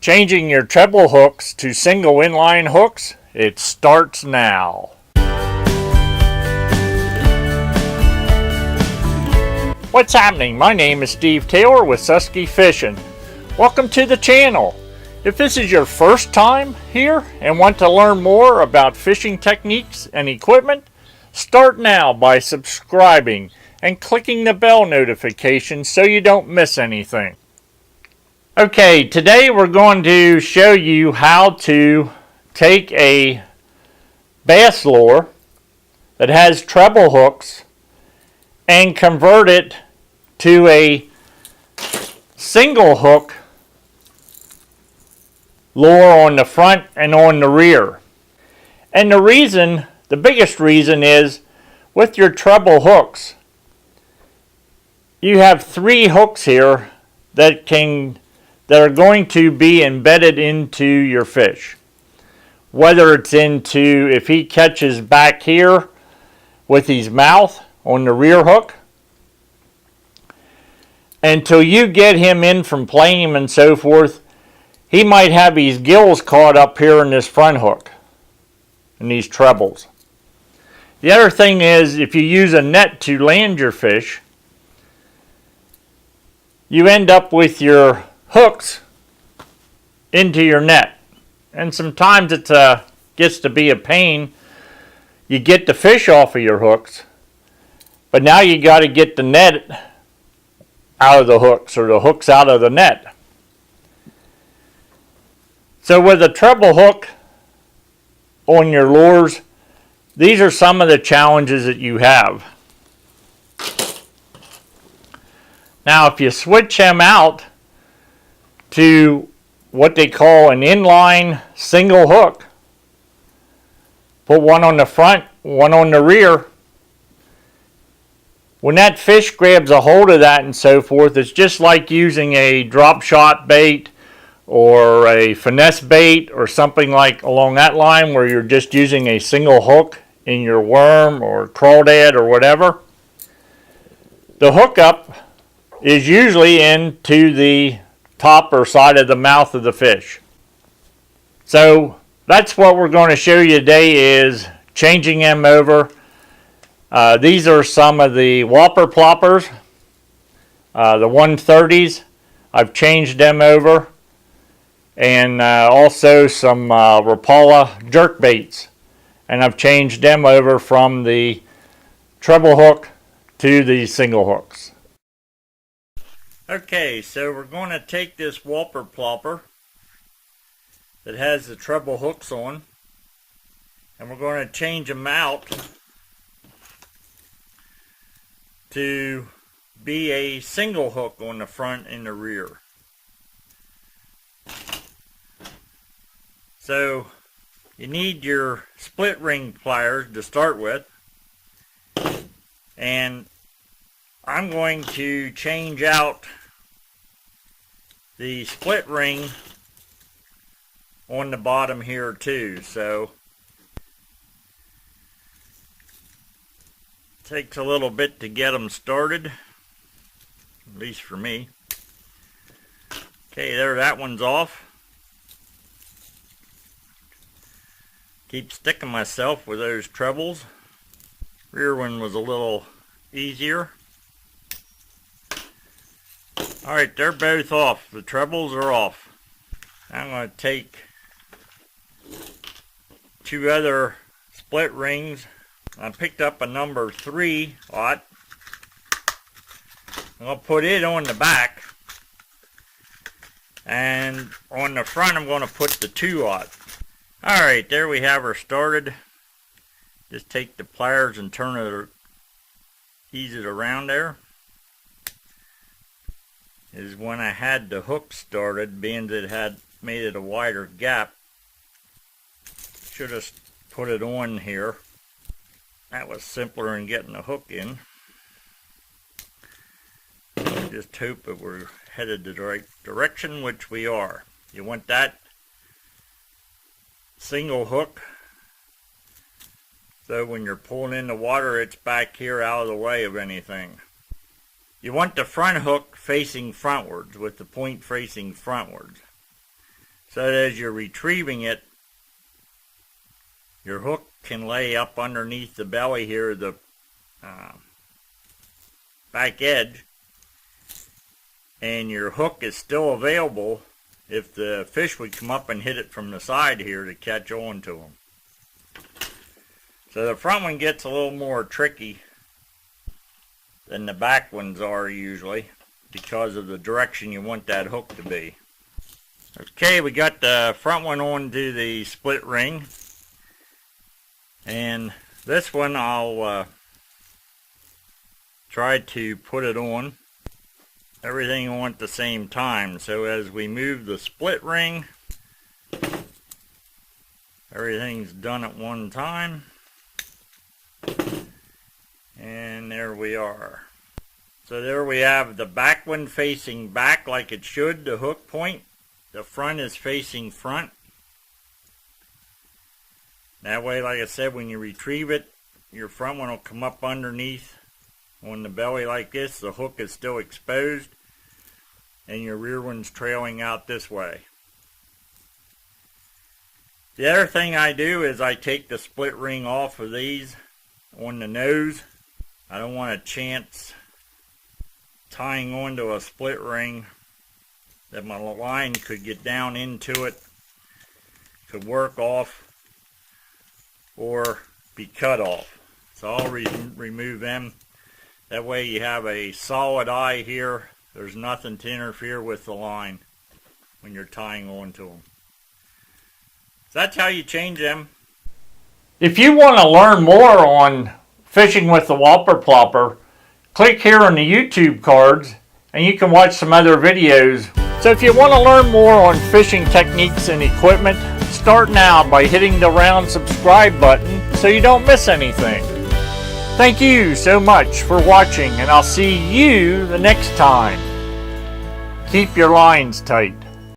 Changing your treble hooks to single inline hooks, it starts now. What's happening? My name is Steve Taylor with Susky Fishin. Welcome to the channel. If this is your first time here and want to learn more about fishing techniques and equipment, start now by subscribing and clicking the bell notification so you don't miss anything. Okay, today we're going to show you how to take a bass lure that has treble hooks and convert it to a single hook lure on the front and on the rear. And the biggest reason is with your treble hooks, you have 3 hooks here that are going to be embedded into your fish. Whether it's into, if he catches back here with his mouth on the rear hook, until you get him in from playing him and so forth, he might have his gills caught up here in this front hook, in these trebles. The other thing is, if you use a net to land your fish, you end up with your hooks into your net, and sometimes it gets to be a pain. You get the fish off of your hooks, but now you got to get the net out of the hooks, or the hooks out of the net. So with a treble hook on your lures, these are some of the challenges that you have. Now if you switch them out to what they call an inline single hook, put one on the front, one on the rear, when that fish grabs a hold of that and so forth, it's just like using a drop shot bait or a finesse bait or something like along that line, where you're just using a single hook in your worm or crawdad or whatever. The hookup is usually into the top or side of the mouth of the fish. So that's what we're going to show you today, is changing them over. These are some of the whopper ploppers, the 130s. I've changed them over, and also some Rapala jerk baits, and I've changed them over from the treble hook to the single hooks. Okay, so we're going to take this whopper plopper that has the treble hooks on, and we're going to change them out to be a single hook on the front and the rear. So you need your split ring pliers to start with, and I'm going to change out the split ring on the bottom here too. So it takes a little bit to get them started, at least for me. Okay, there, that one's off. Keep sticking myself with those trebles. Rear one was a little easier. Alright, they're both off. The trebles are off. I'm going to take 2 other split rings. I picked up a number 3 aught. I'm going to put it on the back. And on the front I'm going to put the 2 aught. Alright, there we have her started. Just take the pliers and turn it, ease it around there. Is when I had the hook started, being that it had made it a wider gap, should have put it on here. That was simpler than getting the hook in. I just hope that we're headed the right direction, which we are. You want that single hook so when you're pulling in the water, it's back here out of the way of anything. You want the front hook facing frontwards, with the point facing frontwards. so that as you're retrieving it, your hook can lay up underneath the belly here, the back edge, and your hook is still available if the fish would come up and hit it from the side here to catch on to them. So the front one gets a little more tricky than the back ones are usually because of the direction you want that hook to be. Okay, we got the front one onto the split ring, and this one I'll try to put it on everything on at the same time. So as we move the split ring, everything's done at one time, and there we are. So there we have the back one facing back like it should, the hook point. The front is facing front. That way, like I said, when you retrieve it, your front one will come up underneath on the belly like this. The hook is still exposed, and your rear one's trailing out this way. The other thing I do is I take the split ring off of these on the nose. I don't want a chance tying onto a split ring that my line could get down into it, could work off, or be cut off. So I'll remove them. That way you have a solid eye here. There's nothing to interfere with the line when you're tying onto them. So that's how you change them. If you want to learn more on fishing with the Whopper Plopper, click here on the YouTube cards and you can watch some other videos. So if you want to learn more on fishing techniques and equipment, start now by hitting the round subscribe button so you don't miss anything. Thank you so much for watching, and I'll see you the next time. Keep your lines tight.